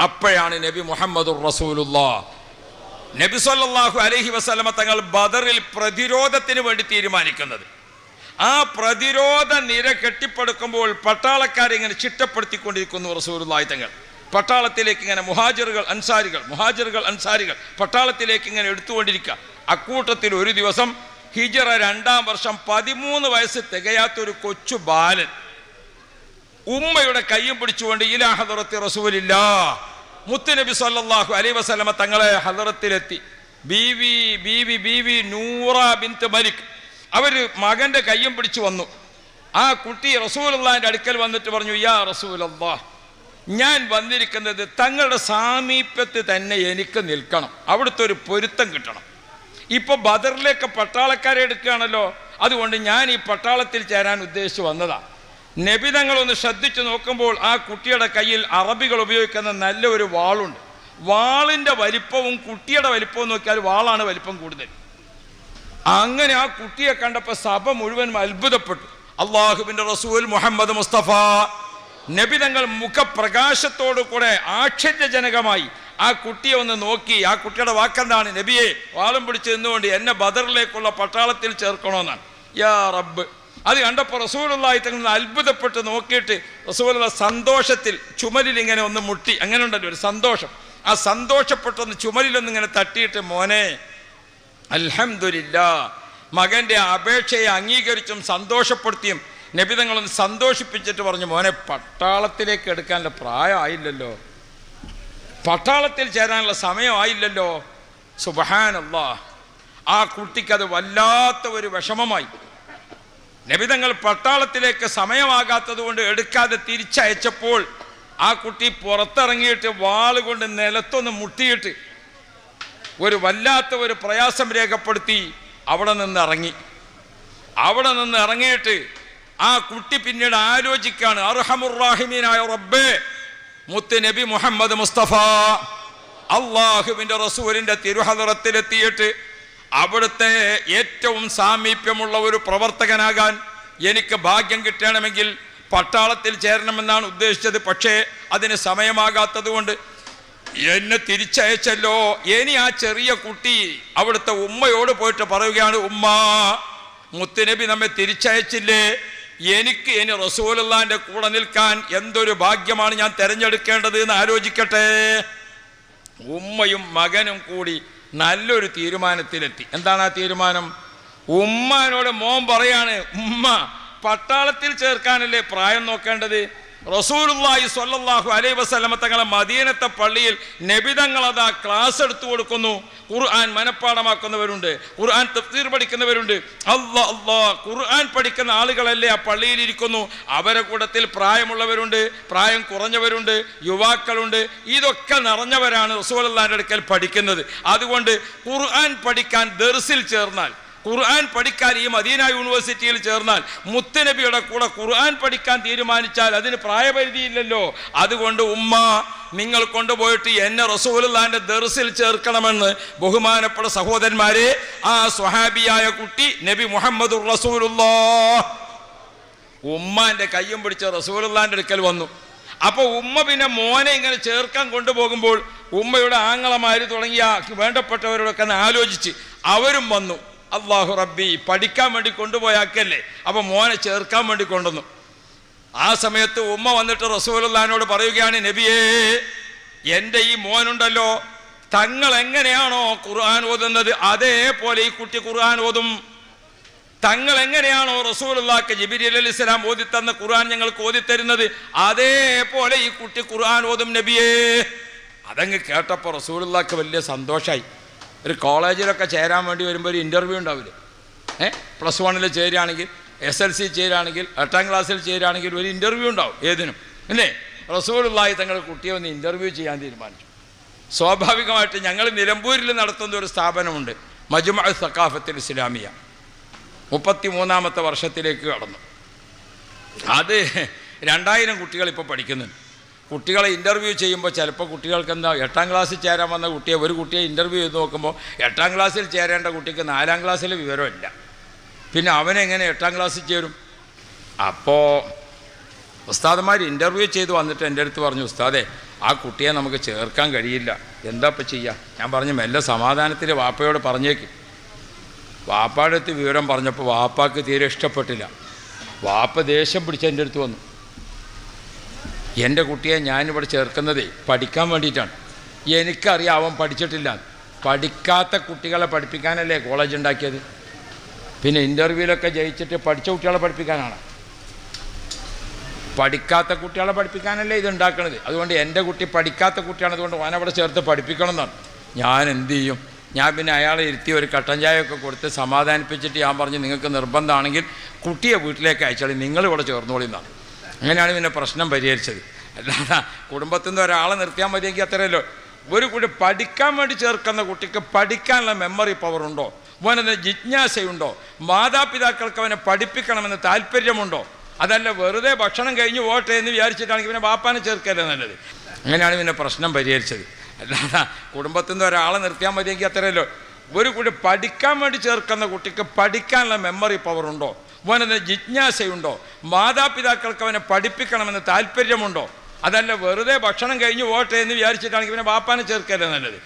അപ്പോഴാണ് നബി മുഹമ്മദുർ റസൂലുള്ളാഹ് നബി സല്ലല്ലാഹു അലൈഹി വസല്ലമ തങ്ങൾ ബദറിൽ പ്രതിരോധത്തിന് വേണ്ടി തീരുമാനിക്കുന്നത്. ആ പ്രതിരോധ നിര കെട്ടിപ്പടുക്കുമ്പോൾ പട്ടാളക്കാരെ ഇങ്ങനെ ചിട്ടപ്പെടുത്തിക്കൊണ്ടിരിക്കുന്നു റസൂലുള്ളാഹി തങ്ങൾ. പട്ടാളത്തിലേക്ക് ഇങ്ങനെ മുഹാജിറുകൾ അൻസാരികൾ പട്ടാളത്തിലേക്ക് ഇങ്ങനെ എടുത്തുകൊണ്ടിരിക്കുക. അക്കൂട്ടത്തിൽ ഒരു ദിവസം ഹിജറ 2-ാം വർഷം 13 വയസ്സ് തികയാത്തൊരു കൊച്ചു ബാലൻ ഉമ്മയുടെ കയ്യും പിടിച്ചുകൊണ്ട് ഇലാ ഹദറത്തി റസൂലില്ലാഹ് മുത്തുനബി സല്ലല്ലാഹു അലൈഹി വസല്ലമ തങ്ങളെ ഹദറത്തിലെത്തി. ബീവി നൂറ ബിൻത്ത് മലിക് അവര് മകന്റെ കയ്യും പിടിച്ചു വന്നു. ആ കുട്ടി റസൂലുള്ളാഹിന്റെ അടുക്കൽ വന്നിട്ട് പറഞ്ഞു, യാ റസൂലല്ലാഹ്, ഞാൻ വന്നിരിക്കുന്നത് തങ്ങളുടെ സാമീപ്യത്ത് തന്നെ എനിക്ക് നിൽക്കണം, അവിടുത്തെ ഒരു പൊരുത്തം കിട്ടണം. ഇപ്പൊ ബദറിലേക്ക് പട്ടാളക്കാരെ എടുക്കുകയാണല്ലോ, അതുകൊണ്ട് ഞാൻ ഈ പട്ടാളത്തിൽ ചേരാൻ ഉദ്ദേശിച്ചു വന്നതാ. നബി തങ്ങളൊന്ന് ശ്രദ്ധിച്ചു നോക്കുമ്പോൾ ആ കുട്ടിയുടെ കയ്യിൽ അറബികൾ ഉപയോഗിക്കുന്ന നല്ല ഒരു വാളുണ്ട്. വാളിന്റെ വലിപ്പവും കുട്ടിയുടെ വലിപ്പവും നോക്കിയാൽ വാളാണ് വലിപ്പം കൂടുതൽ. അങ്ങനെ ആ കുട്ടിയെ കണ്ടപ്പോൾ സഭ മുഴുവൻ അത്ഭുതപ്പെട്ടു. അള്ളാഹുവിന്റെ റസൂൽ മുഹമ്മദ് മുസ്തഫ നബി തങ്ങൾ മുഖപ്രകാശത്തോടു കൂടെ ആശ്ചര്യജനകമായി ആ കുട്ടിയെ ഒന്ന് നോക്കി. ആ കുട്ടിയുടെ വാക്കെന്താണ്? നബിയെ, വാളും പിടിച്ച് നിന്നുകൊണ്ട് എന്നെ ബദറിലേക്കുള്ള പട്ടാളത്തിൽ ചേർക്കണമെന്നാണ്. യാ റബ്ബ്. അത് കണ്ടപ്പോൾ റസൂലുള്ളാഹി തങ്ങൾ അത്ഭുതപ്പെട്ട് നോക്കിയിട്ട് റസൂലുള്ള സന്തോഷത്തിൽ ചുമലിൽ ഇങ്ങനെ ഒന്ന് മുട്ടി. അങ്ങനെ ഉണ്ടല്ലോ ഒരു സന്തോഷം. ആ സന്തോഷപ്പെട്ടൊന്ന് ചുമലിലൊന്നിങ്ങനെ തട്ടിയിട്ട്, മോനെ അൽഹംദുലില്ലാ, മകന്റെ അപേക്ഷയെ അംഗീകരിച്ചും സന്തോഷപ്പെടുത്തിയും നബി തങ്ങളൊന്ന് സന്തോഷിപ്പിച്ചിട്ട് പറഞ്ഞു, മോനെ പട്ടാളത്തിലേക്ക് എടുക്കാനുള്ള പ്രായമായില്ലല്ലോ, പട്ടാളത്തിൽ ചേരാനുള്ള സമയമായില്ലല്ലോ. സുബ്ഹാനല്ലാഹ്. ആ കുട്ടിക്കത് വല്ലാത്ത ഒരു വിഷമമായി. നബി തങ്ങൾ പട്ടാളത്തിലേക്ക് സമയമാകാത്തത് കൊണ്ട് എടുക്കാതെ തിരിച്ചയച്ചപ്പോൾ ആ കുട്ടി പുറത്തിറങ്ങിയിട്ട് വാളുകൊണ്ട് നിലത്തൊന്ന് മുട്ടിയിട്ട് ഒരു വല്ലാത്ത ഒരു പ്രയാസം രേഖപ്പെടുത്തി അവിടെ നിന്ന് ഇറങ്ങിയിട്ട് ആ കുട്ടി പിന്നീട് ആലോചിക്കാണ്, അർഹമുർ-റാഹിമീനായ റബ്ബേ, മുത്ത് നബി മുഹമ്മദ് മുസ്തഫ അള്ളാഹുവിന്റെ റസൂലിന്റെ തിരുഹദറത്തിലെത്തിയിട്ട് അവിടുത്തെ ഏറ്റവും സാമീപ്യമുള്ള ഒരു പ്രവർത്തകനാകാൻ, എനിക്ക് ഭാഗ്യം കിട്ടണമെങ്കിൽ പട്ടാളത്തിൽ ചേരണമെന്നാണ് ഉദ്ദേശിച്ചത്. പക്ഷേ അതിന് സമയമാകാത്തത് കൊണ്ട് എന്നെ തിരിച്ചയച്ചല്ലോ. ഇനി ആ ചെറിയ കുട്ടി അവിടുത്തെ ഉമ്മയോട് പോയിട്ട് പറയുകയാണ്, ഉമ്മ, മുത്തുനബി നമ്മെ തിരിച്ചയച്ചില്ലേ, എനിക്ക് ഇനി റസൂലുള്ളാഹിന്റെ കൂടെ നിൽക്കാൻ എന്തൊരു ഭാഗ്യമാണ് ഞാൻ തിരഞ്ഞെടുക്കേണ്ടത് എന്ന് ആലോചിക്കട്ടെ. ഉമ്മയും മകനും കൂടി നല്ലൊരു തീരുമാനത്തിലെത്തി. എന്താണ് ആ തീരുമാനം? ഉമ്മാനോട് മോൻ പറയാണ്, ഉമ്മ, പട്ടാളത്തിൽ ചേർക്കാനല്ലേ പ്രായം നോക്കേണ്ടത്. റസൂലുള്ളാഹി സ്വല്ലല്ലാഹു അലൈഹി വസല്ലമ തങ്ങളെ മദീനത്തെ പള്ളിയിൽ നബിതങ്ങളതാ ക്ലാസ് എടുത്തു കൊടുക്കുന്നു. ഖുർആൻ മനഃപ്പാടമാക്കുന്നവരുണ്ട്, ഖുർആൻ തഫ്സീർ പഠിക്കുന്നവരുണ്ട്. ഖുർആൻ പഠിക്കുന്ന ആളുകളല്ലേ ആ പള്ളിയിൽ ഇരിക്കുന്നു. അവരെ കൂട്ടത്തിൽ പ്രായമുള്ളവരുണ്ട്, പ്രായം കുറഞ്ഞവരുണ്ട്, യുവാക്കളുണ്ട്. ഇതൊക്കെ നിറഞ്ഞവരാണ് റസൂലുള്ളാഹിന്റെ അടുക്കൽ പഠിക്കുന്നത്. അതുകൊണ്ട് ഖുർആൻ പഠിക്കാൻ ദർസിൽ ചേർന്നാൽ, ഖുർആൻ പഠിക്കാൻ ഈ മദീന യൂണിവേഴ്സിറ്റിയിൽ ചേർന്നാൽ, മുത്തുനബിയുടെ കൂടെ ഖുർആൻ പഠിക്കാൻ തീരുമാനിച്ചാൽ അതിന് പ്രായപരിധിയില്ലല്ലോ. അതുകൊണ്ട് ഉമ്മ, നിങ്ങൾ കൊണ്ടുപോയിട്ട് എന്നെ റസൂലുള്ളാഹിന്റെ ദർസിൽ ചേർക്കണമെന്ന് ബഹുമാനപ്പെട്ട സഹോദരന്മാരെ, ആ സ്വഹാബിയായ കുട്ടി നബി മുഹമ്മദുർ റസൂലുള്ളാഹ് ഉമ്മാന്റെ കയ്യും പിടിച്ച് റസൂലുള്ളാഹിന്റെ അടുക്കൽ വന്നു. അപ്പൊ ഉമ്മ പിന്നെ മോനെ ഇങ്ങനെ ചേർക്കാൻ കൊണ്ടുപോകുമ്പോൾ ഉമ്മയുടെ ആങ്ങളമാര് തുടങ്ങിയ വേണ്ടപ്പെട്ടവരോടൊക്കെ ആലോചിച്ച് അവരും വന്നു. അല്ലാഹു റബ്ബി, പഠിക്കാൻ വേണ്ടി കൊണ്ടുപോയാക്കല്ലേ, അപ്പൊ മോനെ ചേർക്കാൻ വേണ്ടി കൊണ്ടുവന്നു. ആ സമയത്ത് ഉമ്മ വന്നിട്ട് റസൂലുള്ളാഹിനോട് പറയുകയാണ്, നബിയേ, എൻ്റെ ഈ മോനുണ്ടല്ലോ, തങ്ങൾ എങ്ങനെയാണോ ഖുർആൻ ഓതുന്നത് അതേപോലെ ഈ കുട്ടി ഖുർആൻ ഓതും. തങ്ങൾ എങ്ങനെയാണോ റസൂലുള്ളാഹിക്ക് ജിബ്രീൽ അലൈഹിസ്സലാം ഓതി തന്ന ഖുർആൻ ഞങ്ങൾക്ക് ഓതിത്തരുന്നത് അതേപോലെ ഈ കുട്ടി ഖുർആൻ ഓതും നബിയേ. അതങ്ങ് കേട്ടപ്പോൾ റസൂലുള്ളാഹിക്ക് വലിയ സന്തോഷമായി. ഒരു കോളേജിലൊക്കെ ചേരാൻ വേണ്ടി വരുമ്പോൾ ഒരു ഇൻ്റർവ്യൂ ഉണ്ടാവില്ലേ, +1 ചേരുകയാണെങ്കിൽ, SLC ചേരുകയാണെങ്കിൽ, 8ാം ക്ലാസ്സിൽ ചേരുകയാണെങ്കിൽ ഒരു ഇൻ്റർവ്യൂ ഉണ്ടാവും ഏതിനും, അല്ലേ? റസൂലുള്ളാഹി തങ്ങളുടെ കുട്ടിയെ ഒന്ന് ഇൻ്റർവ്യൂ ചെയ്യാൻ തീരുമാനിച്ചു. സ്വാഭാവികമായിട്ട് ഞങ്ങൾ നിലമ്പൂരിൽ നടത്തുന്ന ഒരു സ്ഥാപനമുണ്ട്, മജ്മഅ സഖാഫത്തുൽ ഇസ്ലാമിയ. 33ാമത്തെ വർഷത്തിലേക്ക് കടന്നു. അത് 2000 കുട്ടികൾ ഇപ്പോൾ പഠിക്കുന്നുണ്ട്. കുട്ടികളെ ഇൻ്റർവ്യൂ ചെയ്യുമ്പോൾ ചിലപ്പോൾ കുട്ടികൾക്ക് എന്താ, 8ാം ക്ലാസ്സിൽ ചേരാൻ വന്ന കുട്ടിയെ, ഒരു കുട്ടിയെ ഇൻ്റർവ്യൂ ചെയ്ത് നോക്കുമ്പോൾ 8ാം ക്ലാസ്സിൽ ചേരേണ്ട കുട്ടിക്ക് 4ാം ക്ലാസ്സിൽ വിവരമില്ല. പിന്നെ അവനെങ്ങനെ 8ാം ക്ലാസ്സിൽ ചേരും? അപ്പോൾ ഉസ്താദന്മാർ ഇൻ്റർവ്യൂ ചെയ്ത് വന്നിട്ട് എൻ്റെ അടുത്ത് പറഞ്ഞു, ഉസ്താദേ, ആ കുട്ടിയെ നമുക്ക് ചേർക്കാൻ കഴിയില്ല, എന്താ ഇപ്പം ചെയ്യുക? ഞാൻ പറഞ്ഞു, മെല്ലെ സമാധാനത്തിൽ വാപ്പയോട് പറഞ്ഞേക്ക്. വാപ്പയുടെ അടുത്ത് വിവരം പറഞ്ഞപ്പോൾ വാപ്പാക്ക് തീരെ ഇഷ്ടപ്പെട്ടില്ല. വാപ്പ ദേഷ്യം പിടിച്ച് എൻ്റെ അടുത്ത് വന്നു. എൻ്റെ കുട്ടിയെ ഞാനിവിടെ ചേർക്കുന്നതേ പഠിക്കാൻ വേണ്ടിയിട്ടാണ്. എനിക്കറിയാം അവൻ പഠിച്ചിട്ടില്ല. പഠിക്കാത്ത കുട്ടികളെ പഠിപ്പിക്കാനല്ലേ കോളേജ് ഉണ്ടാക്കിയത്. പിന്നെ ഇൻ്റർവ്യൂവിലൊക്കെ ജയിച്ചിട്ട് പഠിച്ച കുട്ടികളെ പഠിപ്പിക്കാനാണ്. പഠിക്കാത്ത കുട്ടികളെ പഠിപ്പിക്കാനല്ലേ ഇത് ഉണ്ടാക്കണത്. അതുകൊണ്ട് എൻ്റെ കുട്ടി പഠിക്കാത്ത കുട്ടിയാണ്, അതുകൊണ്ട് അവനവിടെ ചേർത്ത് പഠിപ്പിക്കണം എന്നാണ്. ഞാൻ എന്ത് ചെയ്യും? ഞാൻ പിന്നെ അയാളെ ഇരുത്തി ഒരു കട്ടൻ ചായയൊക്കെ കൊടുത്ത് സമാധാനിപ്പിച്ചിട്ട് ഞാൻ പറഞ്ഞു, നിങ്ങൾക്ക് നിർബന്ധമാണെങ്കിൽ കുട്ടിയെ വീട്ടിലേക്ക് അയച്ചാൽ നിങ്ങളിവിടെ ചേർന്നോളി എന്നാണ്. അങ്ങനെയാണ് പിന്നെ പ്രശ്നം പരിഹരിച്ചത്. അല്ലാതെ കുടുംബത്തിൽ നിന്ന് ഒരാളെ നിർത്തിയാൽ മതിയെങ്കിൽ അത്രയല്ലോ. ഒരു കുട്ടി പഠിക്കാൻ വേണ്ടി ചേർക്കുന്ന കുട്ടിക്ക് പഠിക്കാനുള്ള മെമ്മറി പവറുണ്ടോ, അവനത് ജിജ്ഞാസയുണ്ടോ, മാതാപിതാക്കൾക്ക് അവനെ പഠിപ്പിക്കണമെന്ന് താല്പര്യമുണ്ടോ? അതല്ല വെറുതെ ഭക്ഷണം കഴിഞ്ഞ് പോട്ടെ എന്ന് വിചാരിച്ചിട്ടാണെങ്കിൽ പിന്നെ വാപ്പാനെ ചേർക്കല്ലേ നല്ലത്. അങ്ങനെയാണ് പിന്നെ പ്രശ്നം പരിഹരിച്ചത്. അല്ലാതെ കുടുംബത്തിൽ നിന്ന് ഒരാളെ നിർത്തിയാൽ മതിയെങ്കിൽ അത്രയല്ലോ. ഒരു കുട്ടി പഠിക്കാൻ വേണ്ടി ചേർക്കുന്ന കുട്ടിക്ക് പഠിക്കാനുള്ള മെമ്മറി പവറുണ്ടോ, അവനത് ജിജ്ഞാസയുണ്ടോ, മാതാപിതാക്കൾക്ക് അവനെ പഠിപ്പിക്കണമെന്ന് താല്പര്യമുണ്ടോ? അതല്ല വെറുതെ ഭക്ഷണം കഴിഞ്ഞ് പോട്ടെ എന്ന് വിചാരിച്ചിട്ടാണെങ്കിൽ പിന്നെ വാപ്പാനെ ചേർക്കല്ലേ നല്ലത്.